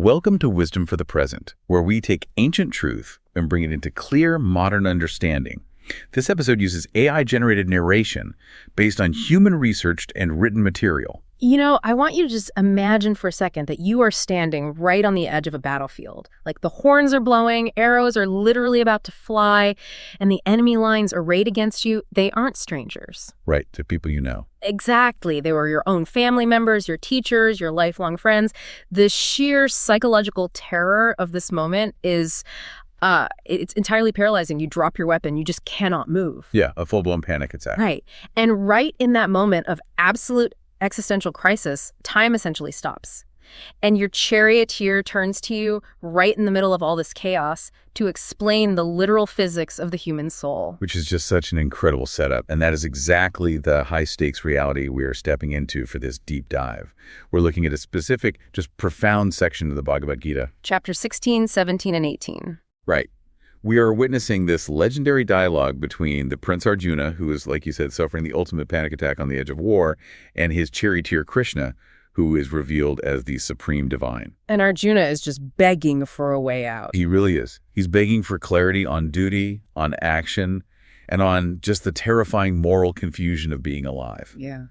Welcome to Wisdom for the Present, where we take ancient truth and bring it into clear, modern understanding. This episode uses AI-generated narration based on human-researched and written material. You know, I want you to just imagine for a second that you are standing right on the edge of a battlefield. Like the horns are blowing, arrows are literally about to fly, and the enemy lines arrayed against you, they aren't strangers. Right, to people you know. Exactly. They were your own family members, your teachers, your lifelong friends. The sheer psychological terror of this moment is, it's entirely paralyzing. You drop your weapon, you just cannot move. Yeah, a full-blown panic attack. Right. And right in that moment of absolute existential crisis, time essentially stops. And your charioteer turns to you right in the middle of all this chaos to explain the literal physics of the human soul. Which is just such an incredible setup. And that is exactly the high-stakes reality we are stepping into for this deep dive. We're looking at a specific, just profound section of the Bhagavad Gita. Chapter 16, 17, and 18. Right. We are witnessing this legendary dialogue between the Prince Arjuna, who is, like you said, suffering the ultimate panic attack on the edge of war, and his charioteer Krishna, who is revealed as the supreme divine. And Arjuna is just begging for a way out. He really is. He's begging for clarity on duty, on action, and on just the terrifying moral confusion of being alive. Yeah.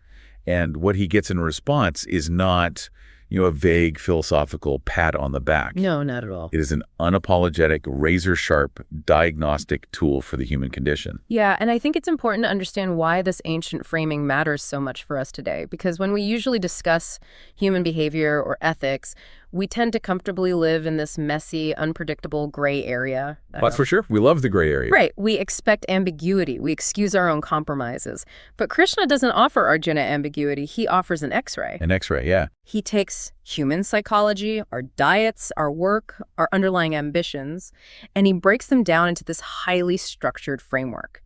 And what he gets in response is not, a vague philosophical pat on the back. No, not at all. It is an unapologetic, razor-sharp diagnostic tool for the human condition. Yeah, and I think it's important to understand why this ancient framing matters so much for us today. Because when we usually discuss human behavior or ethics, we tend to comfortably live in this messy, unpredictable gray area. That's for sure. We love the gray area. Right. We expect ambiguity. We excuse our own compromises. But Krishna doesn't offer Arjuna ambiguity. He offers an X-ray. An X-ray, yeah. He takes human psychology, our diets, our work, our underlying ambitions, and he breaks them down into this highly structured framework.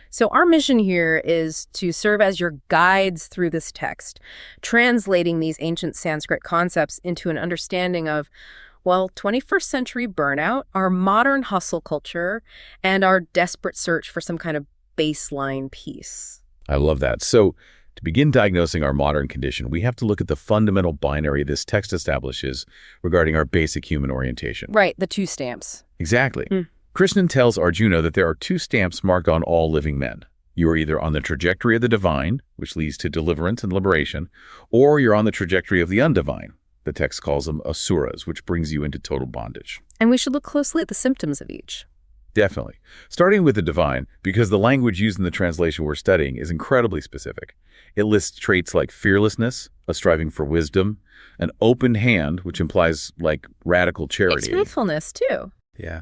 So our mission here is to serve as your guides through this text, translating these ancient Sanskrit concepts into an understanding of, 21st century burnout, our modern hustle culture, and our desperate search for some kind of baseline peace. I love that. So to begin diagnosing our modern condition, we have to look at the fundamental binary this text establishes regarding our basic human orientation. Right, the two stamps. Exactly. Krishna tells Arjuna that there are two stamps marked on all living men. You are either on the trajectory of the divine, which leads to deliverance and liberation, or you're on the trajectory of the undivine. The text calls them asuras, which brings you into total bondage. And we should look closely at the symptoms of each. Definitely. Starting with the divine, because the language used in the translation we're studying is incredibly specific. It lists traits like fearlessness, a striving for wisdom, an open hand, which implies like radical charity. It's truthfulness, too. Yeah.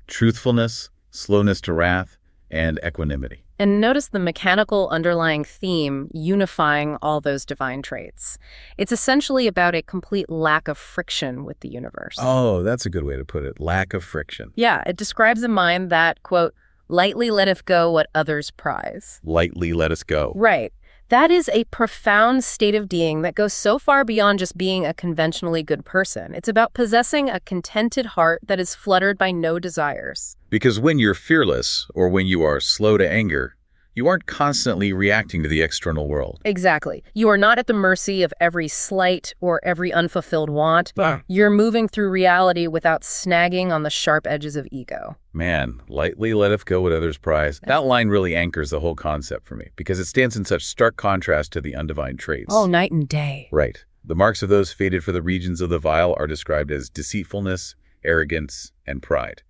Truthfulness, slowness to wrath, and equanimity. And notice the mechanical underlying theme unifying all those divine traits. It's essentially about a complete lack of friction with the universe. Oh, that's a good way to put it. Lack of friction. Yeah, it describes a mind that, quote, lightly letteth go what others prize. Lightly let us go. Right. That is a profound state of being that goes so far beyond just being a conventionally good person. It's about possessing a contented heart that is fluttered by no desires. Because when you're fearless, or when you are slow to anger, you aren't constantly reacting to the external world. Exactly. You are not at the mercy of every slight or every unfulfilled want. You're moving through reality without snagging on the sharp edges of ego. Man, lightly letteth go what others prize. That line really anchors the whole concept for me, because it stands in such stark contrast to the undivine traits. Oh, night and day. Right. The marks of those fated for the regions of the vile are described as deceitfulness, arrogance, and pride.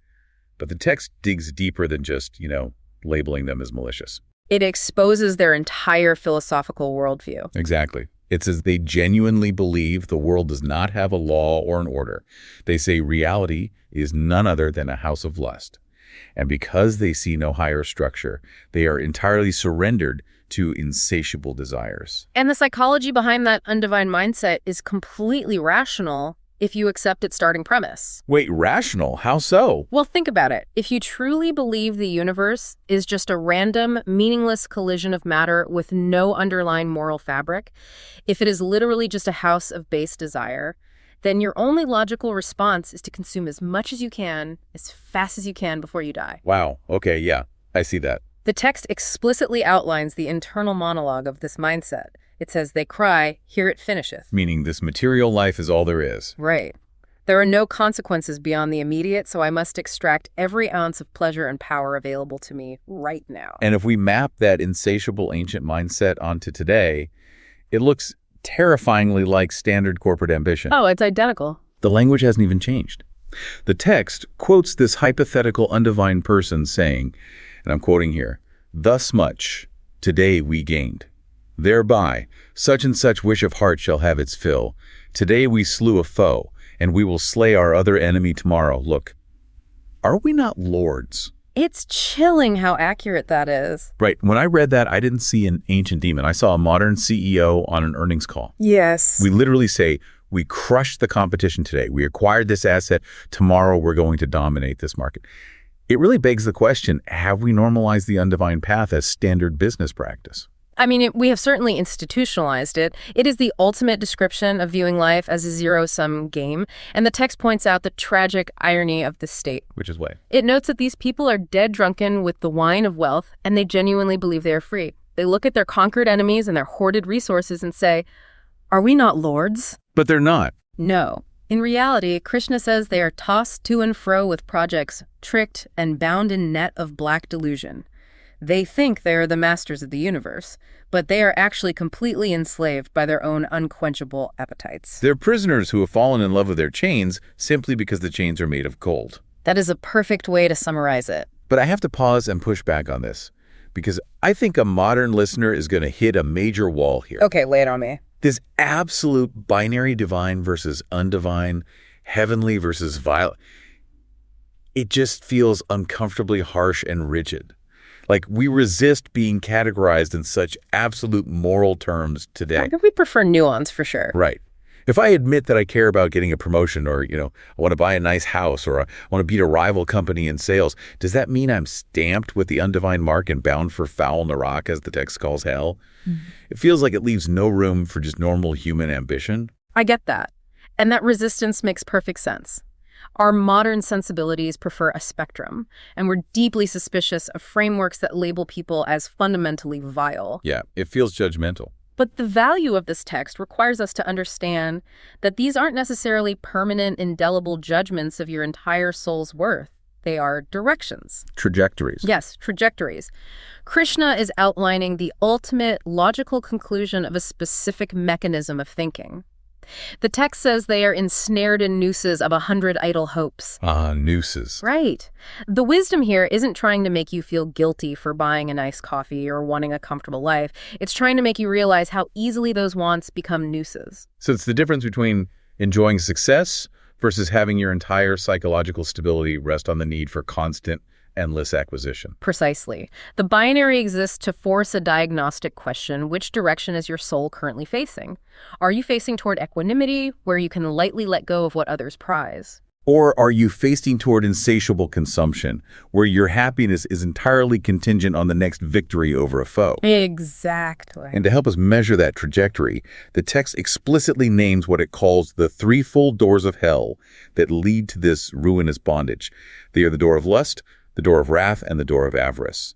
But the text digs deeper than just, labeling them as malicious. It exposes their entire philosophical worldview. Exactly. It says they genuinely believe the world does not have a law or an order. They say reality is none other than a house of lust. And because they see no higher structure, they are entirely surrendered to insatiable desires. And the psychology behind that undivine mindset is completely rational if you accept its starting premise. Wait, rational? How so? Well, think about it. If you truly believe the universe is just a random, meaningless collision of matter with no underlying moral fabric, if it is literally just a house of base desire, then your only logical response is to consume as much as you can, as fast as you can before you die. Wow. Okay, yeah, I see that. The text explicitly outlines the internal monologue of this mindset. It says, they cry, here it finisheth. Meaning this material life is all there is. Right. There are no consequences beyond the immediate, so I must extract every ounce of pleasure and power available to me right now. And if we map that insatiable ancient mindset onto today, it looks terrifyingly like standard corporate ambition. Oh, it's identical. The language hasn't even changed. The text quotes this hypothetical undivine person saying, and I'm quoting here, "Thus much today we gained. Thereby such and such wish of heart shall have its fill. Today we slew a foe, and we will slay our other enemy tomorrow." Look, are we not lords? It's chilling how accurate that is. Right. When I read that, I didn't see an ancient demon. I saw a modern CEO on an earnings call. Yes. We literally say, we crushed the competition today. We acquired this asset. Tomorrow we're going to dominate this market. It really begs the question, have we normalized the undivine path as standard business practice? I mean, we have certainly institutionalized it. It is the ultimate description of viewing life as a zero-sum game, and the text points out the tragic irony of this state. Which is what? It notes that these people are dead drunken with the wine of wealth, and they genuinely believe they are free. They look at their conquered enemies and their hoarded resources and say, "Are we not lords?" But they're not. No. In reality, Krishna says they are tossed to and fro with projects, tricked and bound in net of black delusion. They think they are the masters of the universe, but they are actually completely enslaved by their own unquenchable appetites. They're prisoners who have fallen in love with their chains simply because the chains are made of gold. That is a perfect way to summarize it. But I have to pause and push back on this, because I think a modern listener is going to hit a major wall here. Okay, lay it on me. This absolute binary divine versus undivine, heavenly versus vile, it just feels uncomfortably harsh and rigid. Like we resist being categorized in such absolute moral terms today. I think we prefer nuance for sure. Right. If I admit that I care about getting a promotion or, I want to buy a nice house or I want to beat a rival company in sales, does that mean I'm stamped with the undivine mark and bound for foul narak, as the text calls hell? Mm-hmm. It feels like it leaves no room for just normal human ambition. I get that. And that resistance makes perfect sense. Our modern sensibilities prefer a spectrum, and we're deeply suspicious of frameworks that label people as fundamentally vile. Yeah, it feels judgmental. But the value of this text requires us to understand that these aren't necessarily permanent, indelible judgments of your entire soul's worth. They are directions. Trajectories. Yes, trajectories. Krishna is outlining the ultimate logical conclusion of a specific mechanism of thinking. The text says they are ensnared in nooses of 100 idle hopes. Nooses. Right. The wisdom here isn't trying to make you feel guilty for buying a nice coffee or wanting a comfortable life. It's trying to make you realize how easily those wants become nooses. So it's the difference between enjoying success versus having your entire psychological stability rest on the need for constant, endless acquisition. Precisely. The binary exists to force a diagnostic question: which direction is your soul currently facing? Are you facing toward equanimity, where you can lightly let go of what others prize? Or are you facing toward insatiable consumption, where your happiness is entirely contingent on the next victory over a foe? Exactly. And to help us measure that trajectory, the text explicitly names what it calls the threefold doors of hell that lead to this ruinous bondage. They are the door of lust, the door of wrath, and the door of avarice.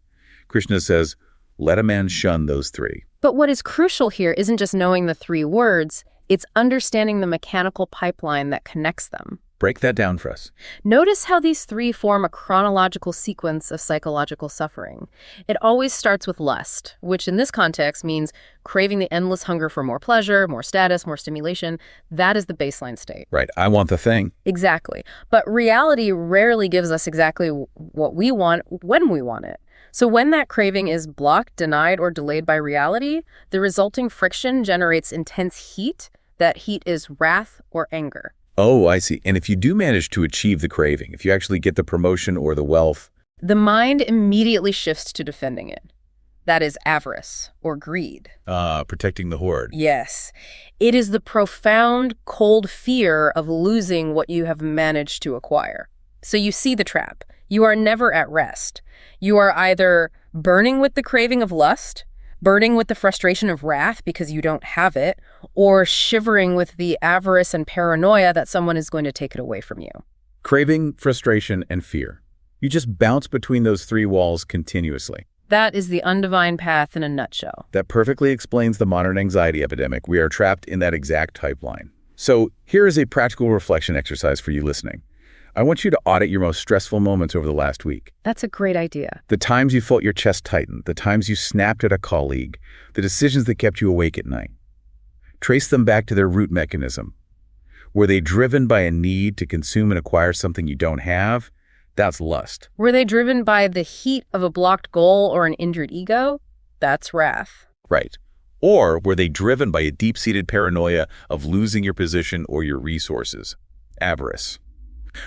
Krishna says, let a man shun those three. But what is crucial here isn't just knowing the three words, it's understanding the mechanical pipeline that connects them. Break that down for us. Notice how these three form a chronological sequence of psychological suffering. It always starts with lust, which in this context means craving the endless hunger for more pleasure, more status, more stimulation. That is the baseline state. Right. I want the thing. Exactly. But reality rarely gives us exactly what we want when we want it. So when that craving is blocked, denied, or delayed by reality, the resulting friction generates intense heat. That heat is wrath or anger. Oh, I see. And if you do manage to achieve the craving, if you actually get the promotion or the wealth, the mind immediately shifts to defending it. That is avarice or greed. Protecting the hoard. Yes. It is the profound, cold fear of losing what you have managed to acquire. So you see the trap. You are never at rest. You are either burning with the craving of lust, burning with the frustration of wrath because you don't have it, or shivering with the avarice and paranoia that someone is going to take it away from you. Craving, frustration, and fear. You just bounce between those three walls continuously. That is the undivine path in a nutshell. That perfectly explains the modern anxiety epidemic. We are trapped in that exact pipeline. So here is a practical reflection exercise for you listening. I want you to audit your most stressful moments over the last week. That's a great idea. The times you felt your chest tighten, the times you snapped at a colleague, the decisions that kept you awake at night. Trace them back to their root mechanism. Were they driven by a need to consume and acquire something you don't have? That's lust. Were they driven by the heat of a blocked goal or an injured ego? That's wrath. Right. Or were they driven by a deep-seated paranoia of losing your position or your resources? Avarice.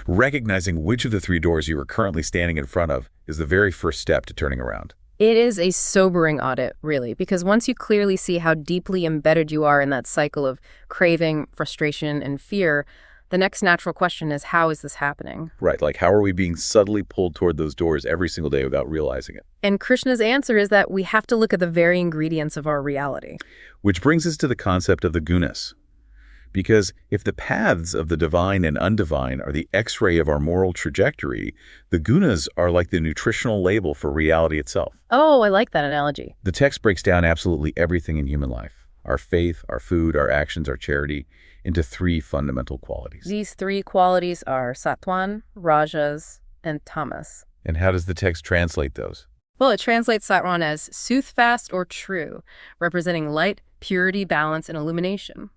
Recognizing which of the three doors you are currently standing in front of is the very first step to turning around. It is a sobering audit, really, because once you clearly see how deeply embedded you are in that cycle of craving, frustration, and fear, the next natural question is, how is this happening? Right, like how are we being subtly pulled toward those doors every single day without realizing it? And Krishna's answer is that we have to look at the very ingredients of our reality. Which brings us to the concept of the gunas. Because if the paths of the divine and undivine are the X-ray of our moral trajectory, the gunas are like the nutritional label for reality itself. Oh, I like that analogy. The text breaks down absolutely everything in human life, our faith, our food, our actions, our charity, into three fundamental qualities. These three qualities are Sattva, Rajas, and Tamas. And how does the text translate those? Well, it translates Sattva as soothfast or true, representing light, purity, balance, and illumination.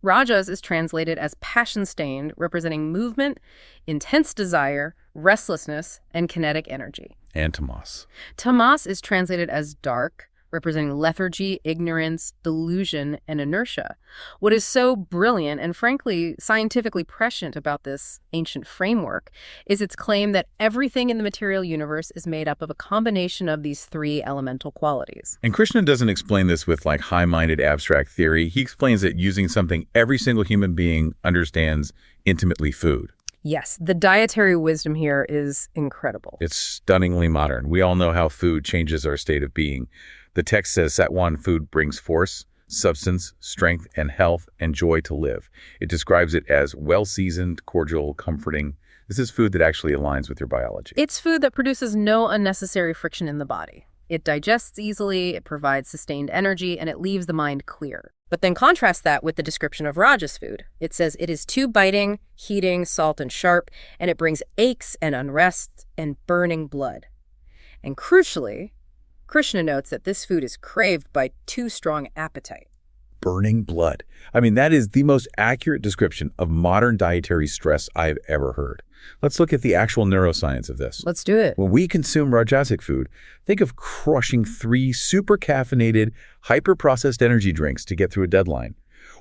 Rajas is translated as passion-stained, representing movement, intense desire, restlessness, and kinetic energy. And Tamas. Tamas is translated as dark, representing lethargy, ignorance, delusion, and inertia. What is so brilliant and frankly scientifically prescient about this ancient framework is its claim that everything in the material universe is made up of a combination of these three elemental qualities. And Krishna doesn't explain this with like high-minded abstract theory. He explains it using something every single human being understands intimately: food. Yes, the dietary wisdom here is incredible. It's stunningly modern. We all know how food changes our state of being. The text says Sattva food brings force, substance, strength, and health and joy to live. It describes it as well-seasoned, cordial, comforting. This is food that actually aligns with your biology. It's food that produces no unnecessary friction in the body. It digests easily, it provides sustained energy, and it leaves the mind clear. But then contrast that with the description of Rajas food. It says it is too biting, heating, salt, and sharp, and it brings aches and unrest and burning blood. And crucially, Krishna notes that this food is craved by too strong appetite. Burning blood. I mean, that is the most accurate description of modern dietary stress I've ever heard. Let's look at the actual neuroscience of this. Let's do it. When we consume Rajasic food, think of crushing 3 super caffeinated, hyper-processed energy drinks to get through a deadline,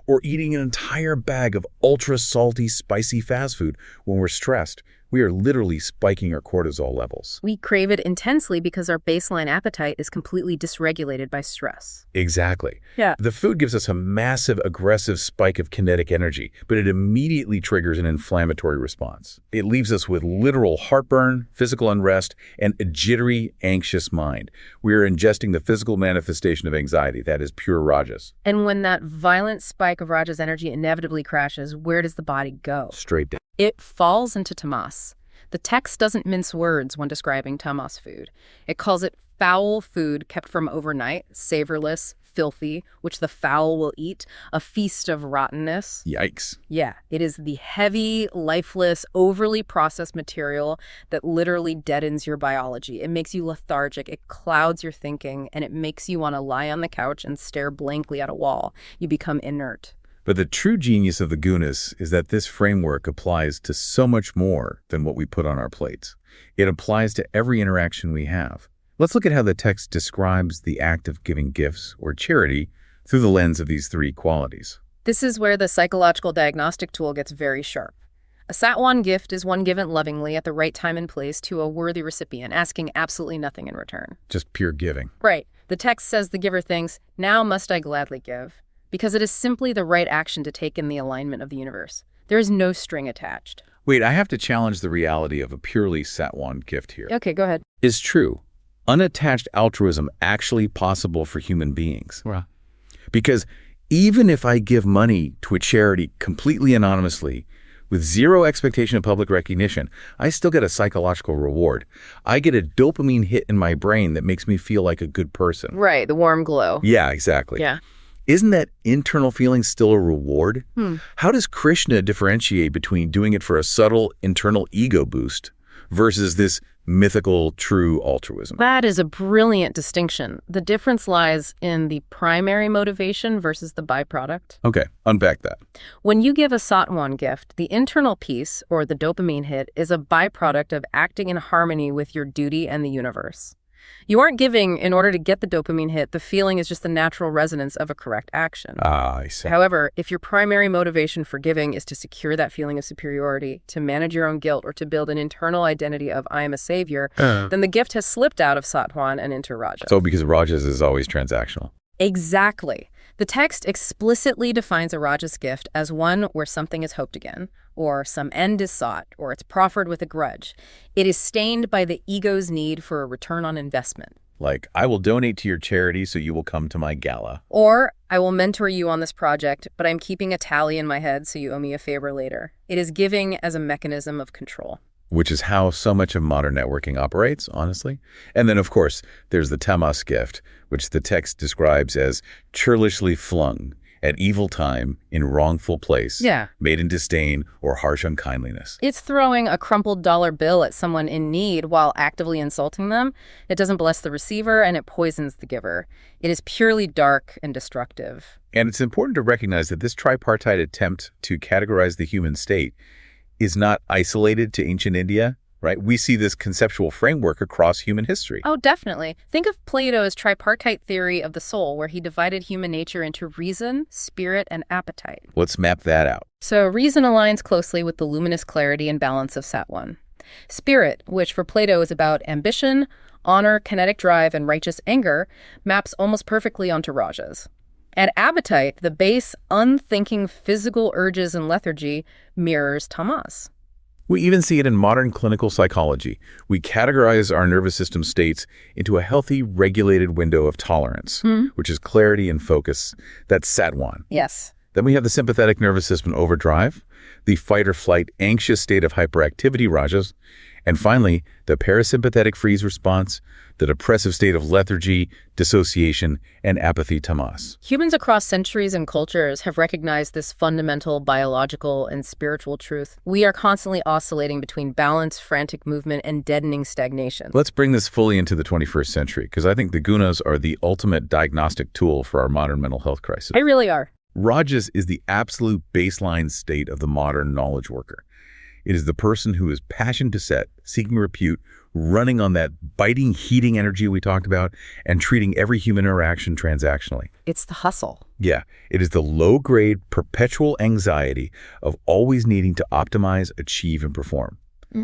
or eating an entire bag of ultra-salty, spicy fast food when we're stressed. We are literally spiking our cortisol levels. We crave it intensely because our baseline appetite is completely dysregulated by stress. Exactly. Yeah. The food gives us a massive, aggressive spike of kinetic energy, but it immediately triggers an inflammatory response. It leaves us with literal heartburn, physical unrest, and a jittery, anxious mind. We are ingesting the physical manifestation of anxiety. That is pure Rajas. And when that violent spike of Rajas energy inevitably crashes, where does the body go? Straight down. It falls into Tamas. The text doesn't mince words when describing Tamas food. It calls it foul food kept from overnight, savorless, filthy, which the fowl will eat, a feast of rottenness. Yikes. Yeah, it is the heavy, lifeless, overly processed material that literally deadens your biology. It makes you lethargic, it clouds your thinking, and it makes you want to lie on the couch and stare blankly at a wall. You become inert. But the true genius of the gunas is that this framework applies to so much more than what we put on our plates. It applies to every interaction we have. Let's look at how the text describes the act of giving gifts or charity through the lens of these three qualities. This is where the psychological diagnostic tool gets very sharp. A Sattva gift is one given lovingly at the right time and place to a worthy recipient, asking absolutely nothing in return. Just pure giving. Right. The text says the giver thinks, "Now must I gladly give," because it is simply the right action to take in the alignment of the universe. There is no string attached. Wait, I have to challenge the reality of a purely Sattva gift here. Okay, go ahead. Is true unattached altruism actually possible for human beings? Well, Because even if I give money to a charity completely anonymously, with zero expectation of public recognition, I still get a psychological reward. I get a dopamine hit in my brain that makes me feel like a good person. Right, the warm glow. Yeah, exactly. Yeah. Isn't that internal feeling still a reward? Hmm. How does Krishna differentiate between doing it for a subtle internal ego boost versus this mythical true altruism? That is a brilliant distinction. The difference lies in the primary motivation versus the byproduct. Okay, unpack that. When you give a Sattva gift, the internal piece, or the dopamine hit, is a byproduct of acting in harmony with your duty and the universe. You aren't giving in order to get the dopamine hit. The feeling is just the natural resonance of a correct action. Ah, I see. However, if your primary motivation for giving is to secure that feeling of superiority, to manage your own guilt, or to build an internal identity of I am a savior, then the gift has slipped out of Sattva and into Rajas. So because Rajas is always transactional. Exactly. The text explicitly defines a Rajas gift as one where something is hoped again, or some end is sought, or it's proffered with a grudge. It is stained by the ego's need for a return on investment. Like, I will donate to your charity so you will come to my gala. Or, I will mentor you on this project, but I'm keeping a tally in my head so you owe me a favor later. It is giving as a mechanism of control. Which is how so much of modern networking operates, honestly. And then, of course, there's the Tamas gift, which the text describes as churlishly flung at evil time in wrongful place, made in disdain or harsh unkindliness. It's throwing a crumpled dollar bill at someone in need while actively insulting them. It doesn't bless the receiver, and it poisons the giver. It is purely dark and destructive. And it's important to recognize that this tripartite attempt to categorize the human state is not isolated to ancient India, right? We see this conceptual framework across human history. Oh, definitely. Think of Plato's tripartite theory of the soul, where he divided human nature into reason, spirit, and appetite. Let's map that out. So reason aligns closely with the luminous clarity and balance of Sattva. Spirit, which for Plato is about ambition, honor, kinetic drive, and righteous anger, maps almost perfectly onto Rajas. And appetite, the base, unthinking physical urges and lethargy, mirrors Tamas. We even see it in modern clinical psychology. We categorize our nervous system states into a healthy, regulated window of tolerance, which is clarity and focus. That's Sattva. Yes. Then we have the sympathetic nervous system overdrive, the fight-or-flight anxious state of hyperactivity, Rajas, and finally, the parasympathetic freeze response, the depressive state of lethargy, dissociation, and apathy, Tamas. Humans across centuries and cultures have recognized this fundamental biological and spiritual truth. We are constantly oscillating between balance, frantic movement, and deadening stagnation. Let's bring this fully into the 21st century, because I think the gunas are the ultimate diagnostic tool for our modern mental health crisis. They really are. Rajas is the absolute baseline state of the modern knowledge worker. It is the person who is passion beset, seeking repute, running on that biting, heating energy we talked about, and treating every human interaction transactionally. It's the hustle. Yeah, it is the low-grade, perpetual anxiety of always needing to optimize, achieve, and perform.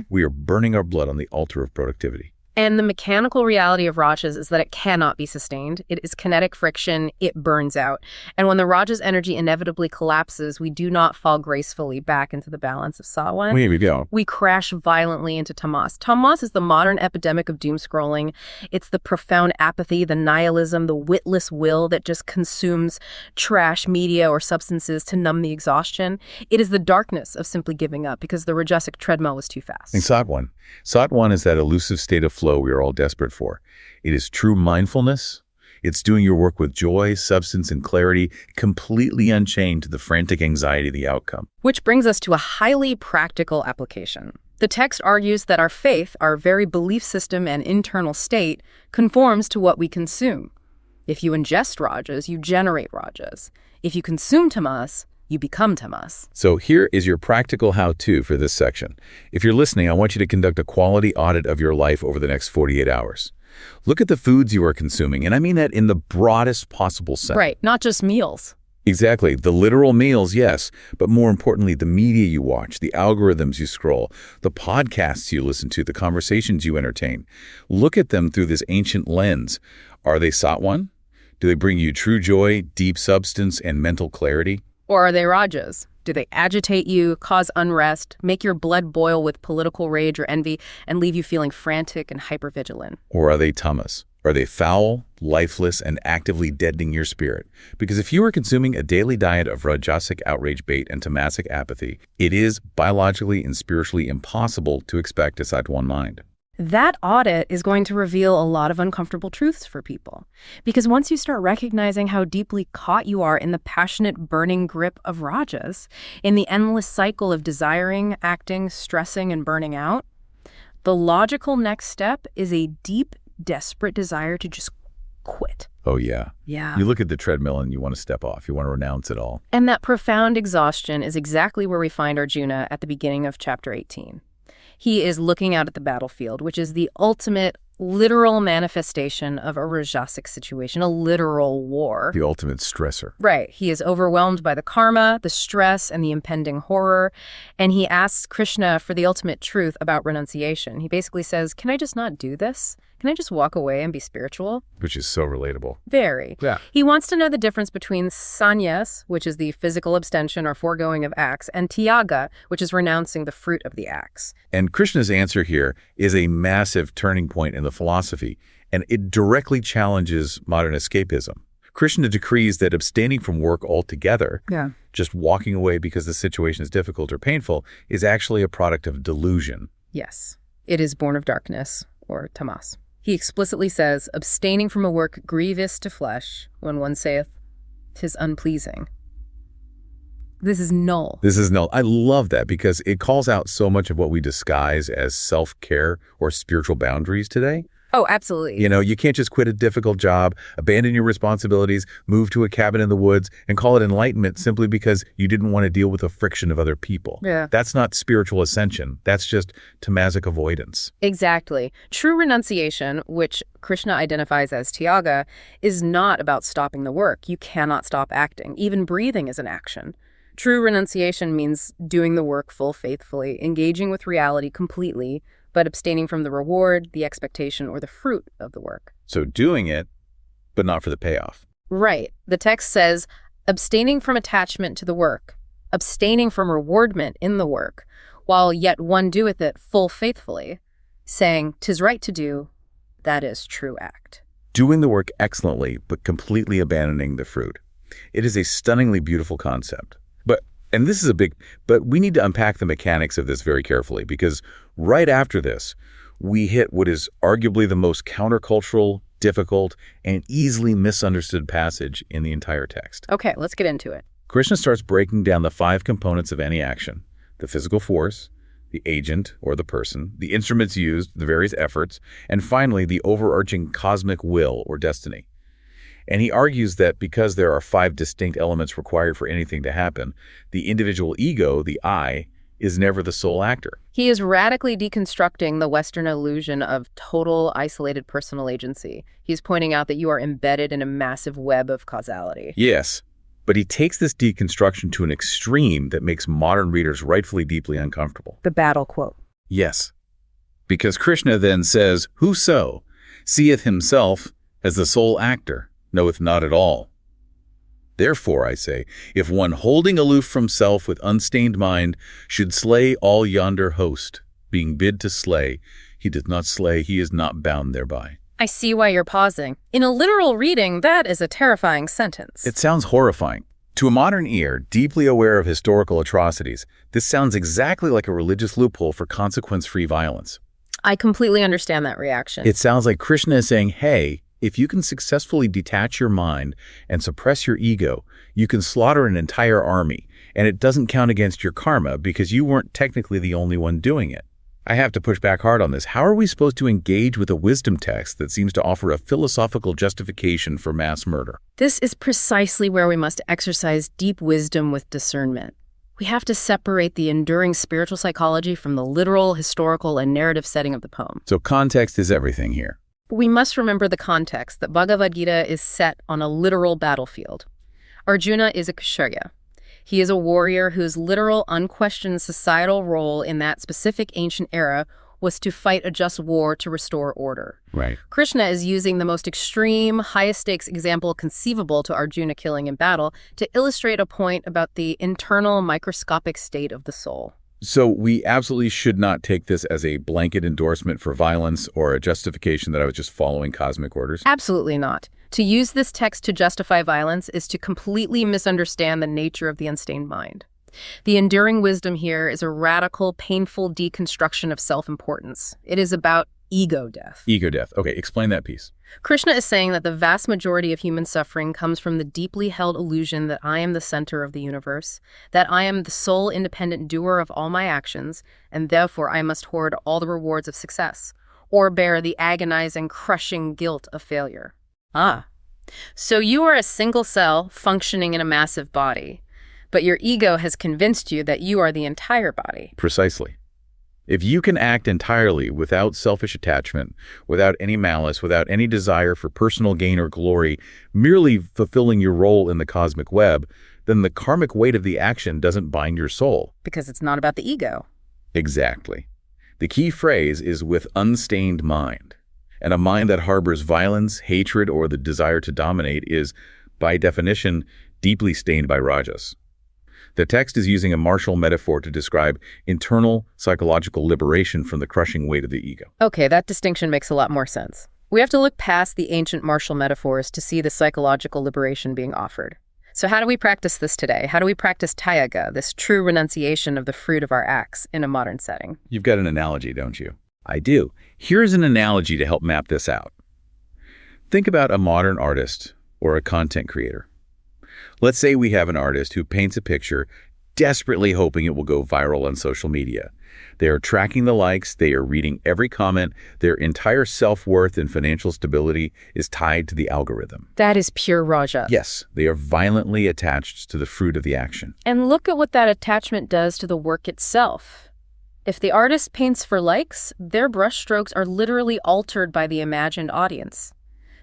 We are burning our blood on the altar of productivity. And the mechanical reality of Rajas is that it cannot be sustained. It is kinetic friction. It burns out. And when the Rajas energy inevitably collapses, we do not fall gracefully back into the balance of Sattva. Here we go. We crash violently into Tamas. Tamas is the modern epidemic of doom scrolling. It's the profound apathy, the nihilism, the witless will that just consumes trash, media, or substances to numb the exhaustion. It is the darkness of simply giving up because the Rajasic treadmill was too fast. And Sattva. Sattva is that elusive state of flow we are all desperate for. It is true mindfulness. It's doing your work with joy, substance, and clarity, completely unchained to the frantic anxiety of the outcome. Which brings us to a highly practical application. The text argues that our faith, our very belief system and internal state, conforms to what we consume. If you ingest Rajas, you generate Rajas. If you consume Tamas, you become Tamas. So here is your practical how-to for this section. If you're listening, I want you to conduct a quality audit of your life over the next 48 hours. Look at the foods you are consuming, and I mean that in the broadest possible sense. Right, not just meals. Exactly. The literal meals, yes, but more importantly, the media you watch, the algorithms you scroll, the podcasts you listen to, the conversations you entertain. Look at them through this ancient lens. Are they Sattva? Do they bring you true joy, deep substance, and mental clarity? Or are they Rajas? Do they agitate you, cause unrest, make your blood boil with political rage or envy, and leave you feeling frantic and hypervigilant? Or are they Tamas? Are they foul, lifeless, and actively deadening your spirit? Because if you are consuming a daily diet of Rajasic outrage bait and Tamasic apathy, it is biologically and spiritually impossible to expect a Sattva mind. That audit is going to reveal a lot of uncomfortable truths for people. Because once you start recognizing how deeply caught you are in the passionate, burning grip of rajas, in the endless cycle of desiring, acting, stressing, and burning out, the logical next step is a deep, desperate desire to just quit. Oh, yeah. Yeah. You look at the treadmill and you want to step off. You want to renounce it all. And that profound exhaustion is exactly where we find Arjuna at the beginning of chapter 18. He is looking out at the battlefield, which is the ultimate literal manifestation of a rajasic situation, a literal war. The ultimate stressor. Right. He is overwhelmed by the karma, the stress, and the impending horror. And he asks Krishna for the ultimate truth about renunciation. He basically says, can I just not do this? Can I just walk away and be spiritual? Which is so relatable. Very. Yeah. He wants to know the difference between sannyas, which is the physical abstention or foregoing of acts, and tyaga, which is renouncing the fruit of the acts. And Krishna's answer here is a massive turning point in the philosophy, and it directly challenges modern escapism. Krishna decrees that abstaining from work altogether, just walking away because the situation is difficult or painful, is actually a product of delusion. Yes. It is born of darkness, or tamas. He explicitly says, abstaining from a work grievous to flesh, when one saith, 'tis unpleasing. This is null. This is null. I love that because it calls out so much of what we disguise as self-care or spiritual boundaries today. Oh, absolutely. You know, you can't just quit a difficult job, abandon your responsibilities, move to a cabin in the woods, and call it enlightenment simply because you didn't want to deal with the friction of other people. Yeah. That's not spiritual ascension. That's just tamasic avoidance. Exactly. True renunciation, which Krishna identifies as Tyaga, is not about stopping the work. You cannot stop acting. Even breathing is an action. True renunciation means doing the work full faithfully, engaging with reality completely, but abstaining from the reward, the expectation, or the fruit of the work. So doing it, but not for the payoff. Right. The text says, abstaining from attachment to the work, abstaining from rewardment in the work, while yet one doeth it full faithfully, saying, 'tis right to do, that is true act. Doing the work excellently, but completely abandoning the fruit. It is a stunningly beautiful concept. And this is but we need to unpack the mechanics of this very carefully because right after this, we hit what is arguably the most countercultural, difficult, and easily misunderstood passage in the entire text. Okay, let's get into it. Krishna starts breaking down the 5 components of any action: the physical force, the agent or the person, the instruments used, the various efforts, and finally the overarching cosmic will or destiny. And he argues that because there are 5 distinct elements required for anything to happen, the individual ego, the I, is never the sole actor. He is radically deconstructing the Western illusion of total isolated personal agency. He's pointing out that you are embedded in a massive web of causality. Yes, but he takes this deconstruction to an extreme that makes modern readers rightfully deeply uncomfortable. The battle quote. Yes, because Krishna then says, "Whoso seeth himself as the sole actor, knoweth not at all. Therefore, I say, if one holding aloof from self with unstained mind should slay all yonder host, being bid to slay, he doth not slay, he is not bound thereby." I see why you're pausing. In a literal reading, that is a terrifying sentence. It sounds horrifying. To a modern ear, deeply aware of historical atrocities, this sounds exactly like a religious loophole for consequence-free violence. I completely understand that reaction. It sounds like Krishna is saying, hey, if you can successfully detach your mind and suppress your ego, you can slaughter an entire army, and it doesn't count against your karma because you weren't technically the only one doing it. I have to push back hard on this. How are we supposed to engage with a wisdom text that seems to offer a philosophical justification for mass murder? This is precisely where we must exercise deep wisdom with discernment. We have to separate the enduring spiritual psychology from the literal, historical, and narrative setting of the poem. So context is everything here. We must remember the context that Bhagavad Gita is set on a literal battlefield. Arjuna is a kshatriya. He is a warrior whose literal, unquestioned societal role in that specific ancient era was to fight a just war to restore order. Right. Krishna is using the most extreme, highest-stakes example conceivable to Arjuna killing in battle to illustrate a point about the internal, microscopic state of the soul. So we absolutely should not take this as a blanket endorsement for violence or a justification that I was just following cosmic orders. Absolutely not. To use this text to justify violence is to completely misunderstand the nature of the unstained mind. The enduring wisdom here is a radical, painful deconstruction of self-importance. It is about ego death. Ego death. Okay, explain that piece. Krishna is saying that the vast majority of human suffering comes from the deeply held illusion that I am the center of the universe, that I am the sole independent doer of all my actions, and therefore I must hoard all the rewards of success, or bear the agonizing, crushing guilt of failure. So you are a single cell functioning in a massive body, but your ego has convinced you that you are the entire body. Precisely. If you can act entirely without selfish attachment, without any malice, without any desire for personal gain or glory, merely fulfilling your role in the cosmic web, then the karmic weight of the action doesn't bind your soul. Because it's not about the ego. Exactly. The key phrase is with unstained mind. And a mind that harbors violence, hatred, or the desire to dominate is, by definition, deeply stained by rajas. The text is using a martial metaphor to describe internal psychological liberation from the crushing weight of the ego. Okay, that distinction makes a lot more sense. We have to look past the ancient martial metaphors to see the psychological liberation being offered. So how do we practice this today? How do we practice Tyaga, this true renunciation of the fruit of our acts, in a modern setting? You've got an analogy, don't you? I do. Here's an analogy to help map this out. Think about a modern artist or a content creator. Let's say we have an artist who paints a picture, desperately hoping it will go viral on social media. They are tracking the likes, they are reading every comment, their entire self-worth and financial stability is tied to the algorithm. That is pure raja. Yes, they are violently attached to the fruit of the action. And look at what that attachment does to the work itself. If the artist paints for likes, their brushstrokes are literally altered by the imagined audience.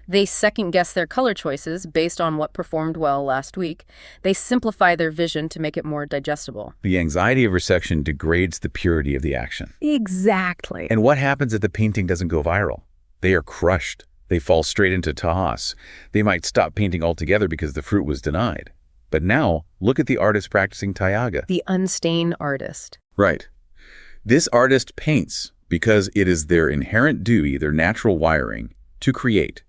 They second-guess their color choices based on what performed well last week. They simplify their vision to make it more digestible. The anxiety of reception degrades the purity of the action. Exactly. And what happens if the painting doesn't go viral? They are crushed. They fall straight into Tamas. They might stop painting altogether because the fruit was denied. But now, look at the artist practicing Tyaga. The unstained artist. Right. This artist paints because it is their inherent duty, their natural wiring, to create.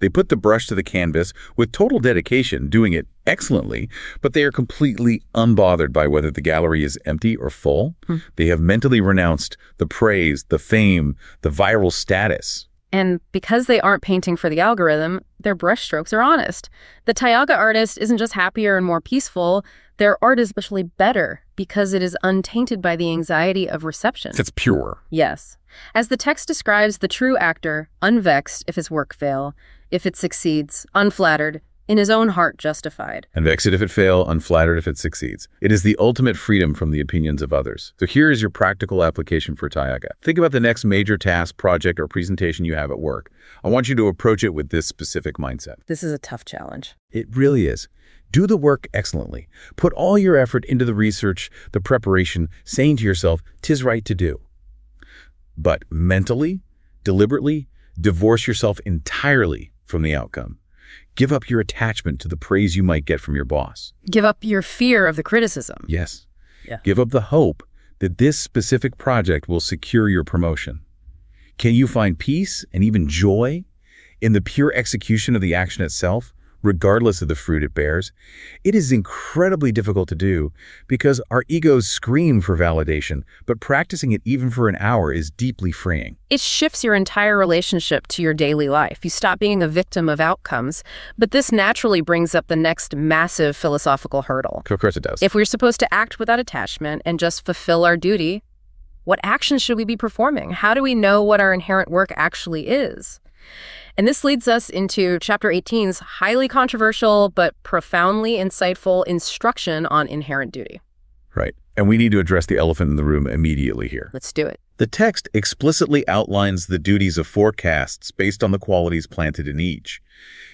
They put the brush to the canvas with total dedication, doing it excellently, but they are completely unbothered by whether the gallery is empty or full. They have mentally renounced the praise, the fame, the viral status. And because they aren't painting for the algorithm, their brushstrokes are honest. The Tyaga artist isn't just happier and more peaceful, their art is especially better because it is untainted by the anxiety of reception. It's pure. Yes. As the text describes the true actor, unvexed if his work fail, if it succeeds, unflattered, in his own heart justified. Unvexed if it fail, unflattered if it succeeds. It is the ultimate freedom from the opinions of others. So here is your practical application for Tyaga. Think about the next major task, project, or presentation you have at work. I want you to approach it with this specific mindset. This is a tough challenge. It really is. Do the work excellently. Put all your effort into the research, the preparation, saying to yourself, "'Tis right to do." But mentally, deliberately, divorce yourself entirely from the outcome. Give up your attachment to the praise you might get from your boss. Give up your fear of the criticism. Yes. Yeah. Give up the hope that this specific project will secure your promotion. Can you find peace and even joy in the pure execution of the action itself, regardless of the fruit it bears? It is incredibly difficult to do because our egos scream for validation, but practicing it even for an hour is deeply freeing. It shifts your entire relationship to your daily life. You stop being a victim of outcomes, but this naturally brings up the next massive philosophical hurdle. Of course it does. If we're supposed to act without attachment and just fulfill our duty, what actions should we be performing? How do we know what our inherent work actually is? And this leads us into Chapter 18's highly controversial but profoundly insightful instruction on inherent duty. Right. And we need to address the elephant in the room immediately here. Let's do it. The text explicitly outlines the duties of 4 castes based on the qualities planted in each.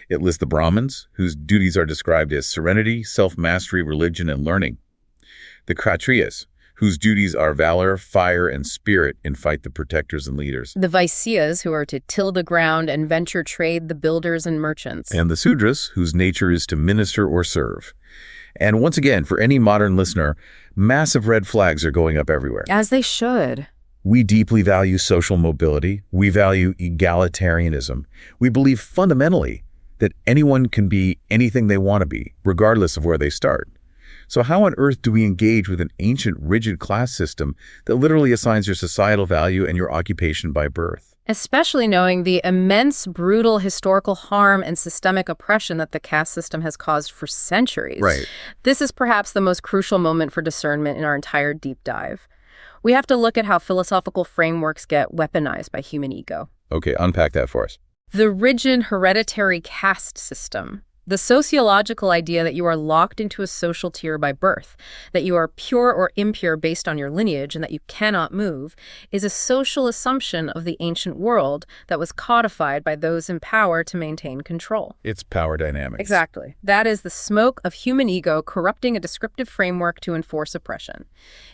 It lists the Brahmins, whose duties are described as serenity, self-mastery, religion, and learning. The Kshatriyas, whose duties are valor, fire, and spirit in fight the protectors and leaders. The Vaisyas, who are to till the ground and venture trade, the builders and merchants. And the Sudras, whose nature is to minister or serve. And once again, for any modern listener, massive red flags are going up everywhere. As they should. We deeply value social mobility. We value egalitarianism. We believe fundamentally that anyone can be anything they want to be, regardless of where they start. So how on earth do we engage with an ancient, rigid class system that literally assigns your societal value and your occupation by birth? especially knowing the immense, brutal historical harm and systemic oppression that the caste system has caused for centuries. Right. This is perhaps the most crucial moment for discernment in our entire deep dive. We have to look at how philosophical frameworks get weaponized by human ego. Okay, unpack that for us. The rigid hereditary caste system. The sociological idea that you are locked into a social tier by birth, that you are pure or impure based on your lineage, and that you cannot move, is a social assumption of the ancient world that was codified by those in power to maintain control. It's power dynamics. Exactly. That is the smoke of human ego corrupting a descriptive framework to enforce oppression.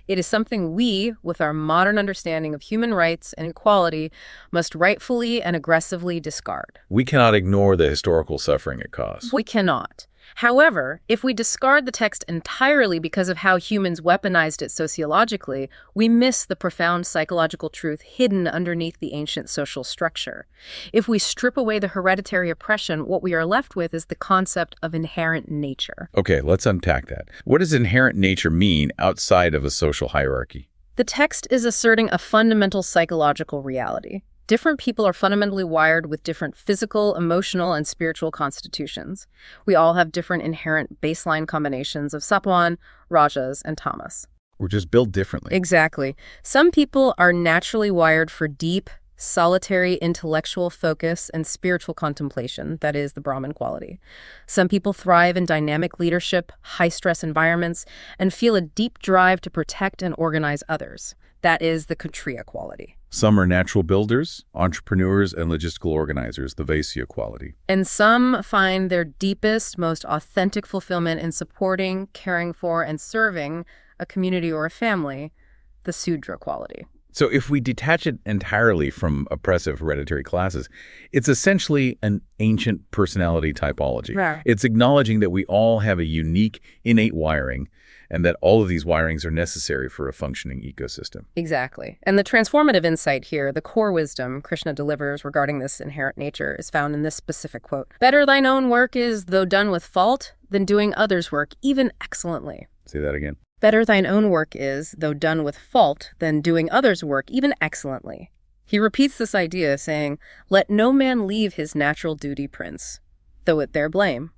It is something we, with our modern understanding of human rights and equality, must rightfully and aggressively discard. We cannot ignore the historical suffering it caused. We cannot. However, if we discard the text entirely because of how humans weaponized it sociologically, we miss the profound psychological truth hidden underneath the ancient social structure. If we strip away the hereditary oppression, what we are left with is the concept of inherent nature. Okay, let's unpack that. What does inherent nature mean outside of a social hierarchy? The text is asserting a fundamental psychological reality. Different people are fundamentally wired with different physical, emotional, and spiritual constitutions. We all have different inherent baseline combinations of Sattva, Rajas, and Tamas. We're just built differently. Exactly. Some people are naturally wired for deep, solitary intellectual focus and spiritual contemplation, that is, the Brahman quality. Some people thrive in dynamic leadership, high-stress environments, and feel a deep drive to protect and organize others. That is the Kshatriya quality. Some are natural builders, entrepreneurs, and logistical organizers, the Vaisya quality. And some find their deepest, most authentic fulfillment in supporting, caring for, and serving a community or a family, the Sudra quality. So if we detach it entirely from oppressive hereditary classes, it's essentially an ancient personality typology. Right. It's acknowledging that we all have a unique, innate wiring, and that all of these wirings are necessary for a functioning ecosystem. Exactly. And the transformative insight here, the core wisdom Krishna delivers regarding this inherent nature, is found in this specific quote. Better thine own work is, though done with fault, than doing others' work, even excellently. Say that again. Better thine own work is, though done with fault, than doing others' work, even excellently. He repeats this idea, saying, let no man leave his natural duty, Prince, though it bear blame.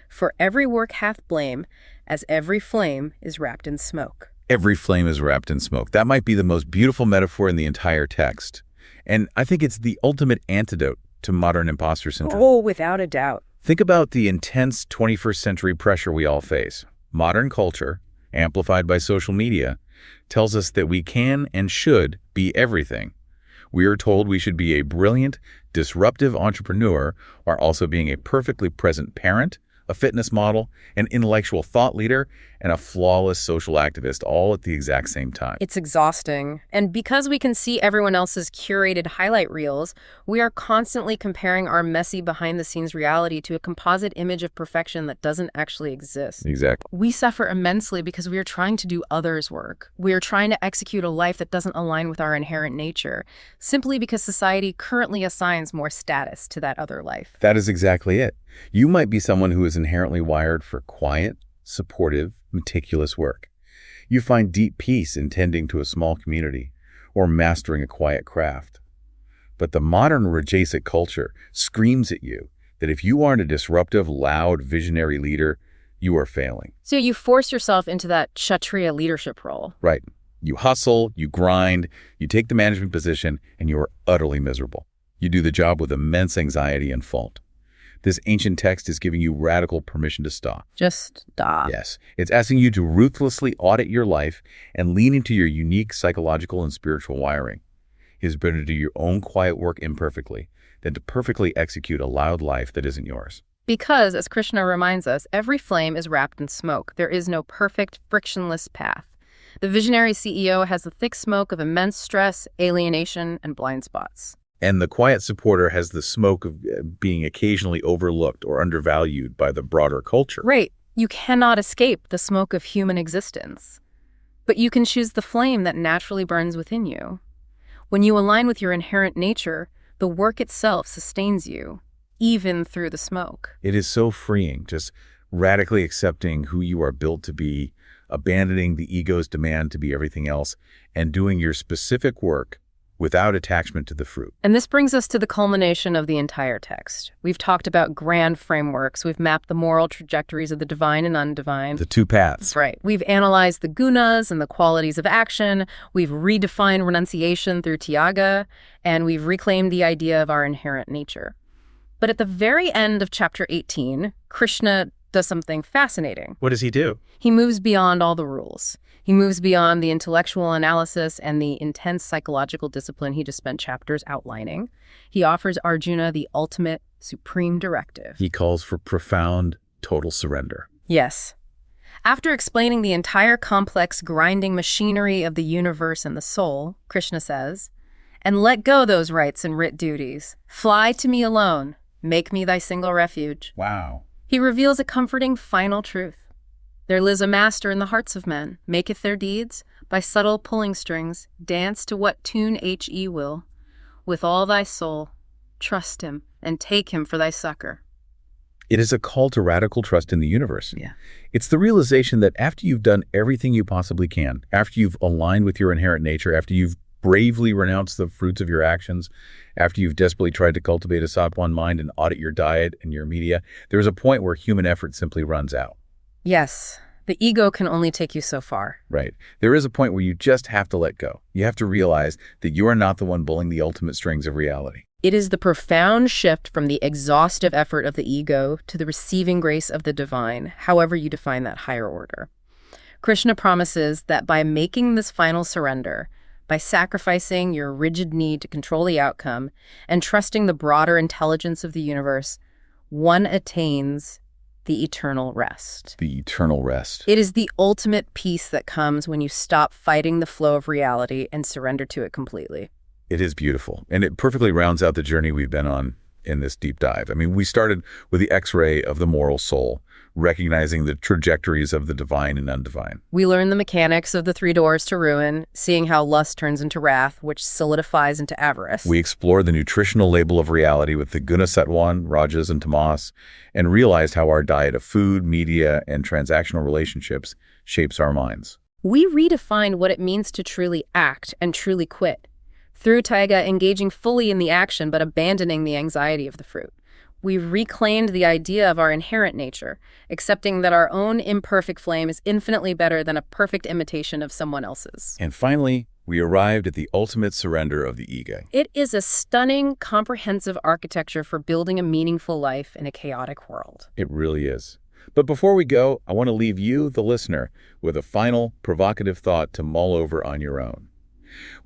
For every work hath blame, as every flame is wrapped in smoke. Every flame is wrapped in smoke. That might be the most beautiful metaphor in the entire text. And I think it's the ultimate antidote to modern imposter syndrome. Oh, without a doubt. Think about the intense 21st century pressure we all face. Modern culture, amplified by social media, tells us that we can and should be everything. We are told we should be a brilliant, disruptive entrepreneur while also being a perfectly present parent, a fitness model, an intellectual thought leader, and a flawless social activist all at the exact same time. It's exhausting. And because we can see everyone else's curated highlight reels, we are constantly comparing our messy behind-the-scenes reality to a composite image of perfection that doesn't actually exist. Exactly. We suffer immensely because we are trying to do others' work. We are trying to execute a life that doesn't align with our inherent nature, simply because society currently assigns more status to that other life. That is exactly it. You might be someone who is inherently wired for quiet, supportive, meticulous work. You find deep peace in tending to a small community or mastering a quiet craft. But the modern Rajasic culture screams at you that if you aren't a disruptive, loud, visionary leader, you are failing. So you force yourself into that Kshatriya leadership role. Right. You hustle, you grind, you take the management position, and you are utterly miserable. You do the job with immense anxiety and fault. This ancient text is giving you radical permission to stop. Just stop. Yes. It's asking you to ruthlessly audit your life and lean into your unique psychological and spiritual wiring. It is better to do your own quiet work imperfectly than to perfectly execute a loud life that isn't yours. Because, as Krishna reminds us, every flame is wrapped in smoke. There is no perfect, frictionless path. The visionary CEO has the thick smoke of immense stress, alienation, and blind spots. And the quiet supporter has the smoke of being occasionally overlooked or undervalued by the broader culture. Right. You cannot escape the smoke of human existence. But you can choose the flame that naturally burns within you. When you align with your inherent nature, the work itself sustains you, even through the smoke. It is so freeing, just radically accepting who you are built to be, abandoning the ego's demand to be everything else, and doing your specific work without attachment to the fruit. And this brings us to the culmination of the entire text. We've talked about grand frameworks. We've mapped the moral trajectories of the divine and undivine. The two paths. That's right. We've analyzed the gunas and the qualities of action. We've redefined renunciation through Tyaga, and we've reclaimed the idea of our inherent nature. But at the very end of chapter 18, Krishna does something fascinating. What does he do? He moves beyond all the rules. He moves beyond the intellectual analysis and the intense psychological discipline he just spent chapters outlining. He offers Arjuna the ultimate, supreme directive. He calls for profound, total surrender. Yes. After explaining the entire complex grinding machinery of the universe and the soul, Krishna says, "And let go those rights and writ duties. Fly to me alone. Make me thy single refuge." Wow. He reveals a comforting final truth. There lives a master in the hearts of men, maketh their deeds, by subtle pulling strings, dance to what tune he will. With all thy soul, trust him, and take him for thy succor. It is a call to radical trust in the universe. Yeah. It's the realization that after you've done everything you possibly can, after you've aligned with your inherent nature, after you've bravely renounced the fruits of your actions, after you've desperately tried to cultivate a Sattva mind and audit your diet and your media, there's a point where human effort simply runs out. Yes, the ego can only take you so far. Right. There is a point where you just have to let go. You have to realize that you are not the one pulling the ultimate strings of reality. It is the profound shift from the exhaustive effort of the ego to the receiving grace of the divine, however you define that higher order. Krishna promises that by making this final surrender, by sacrificing your rigid need to control the outcome and trusting the broader intelligence of the universe, one attains the eternal rest. The eternal rest. It is the ultimate peace that comes when you stop fighting the flow of reality and surrender to it completely. It is beautiful, and it perfectly rounds out the journey we've been on in this deep dive. I mean, we started with the X-ray of the moral soul, recognizing the trajectories of the divine and undivine. We learn the mechanics of the three doors to ruin, seeing how lust turns into wrath, which solidifies into avarice. We explored the nutritional label of reality with the gunas, Sattva, rajas, and Tamas, and realized how our diet of food, media, and transactional relationships shapes our minds. We redefined what it means to truly act and truly quit. Through Tyaga, engaging fully in the action but abandoning the anxiety of the fruit. We've reclaimed the idea of our inherent nature, accepting that our own imperfect flame is infinitely better than a perfect imitation of someone else's. And finally, we arrived at the ultimate surrender of the ego. It is a stunning, comprehensive architecture for building a meaningful life in a chaotic world. It really is. But before we go, I want to leave you, the listener, with a final, provocative thought to mull over on your own.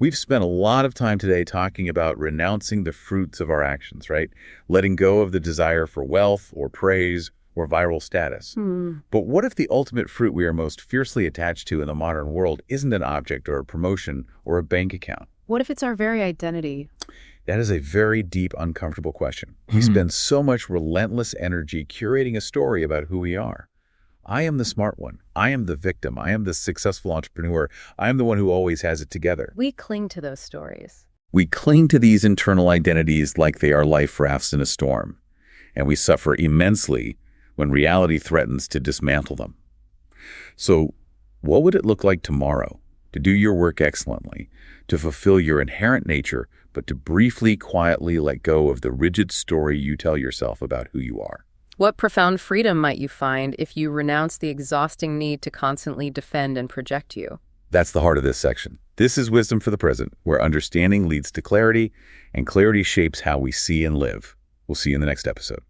We've spent a lot of time today talking about renouncing the fruits of our actions, right? Letting go of the desire for wealth or praise or viral status. But what if the ultimate fruit we are most fiercely attached to in the modern world isn't an object or a promotion or a bank account? What if it's our very identity? That is a very deep, uncomfortable question. We spend so much relentless energy curating a story about who we are. I am the smart one. I am the victim. I am the successful entrepreneur. I am the one who always has it together. We cling to those stories. We cling to these internal identities like they are life rafts in a storm, and we suffer immensely when reality threatens to dismantle them. So, what would it look like tomorrow to do your work excellently, to fulfill your inherent nature, but to briefly, quietly let go of the rigid story you tell yourself about who you are? What profound freedom might you find if you renounce the exhausting need to constantly defend and project you? That's the heart of this section. This is Wisdom for the Present, where understanding leads to clarity, and clarity shapes how we see and live. We'll see you in the next episode.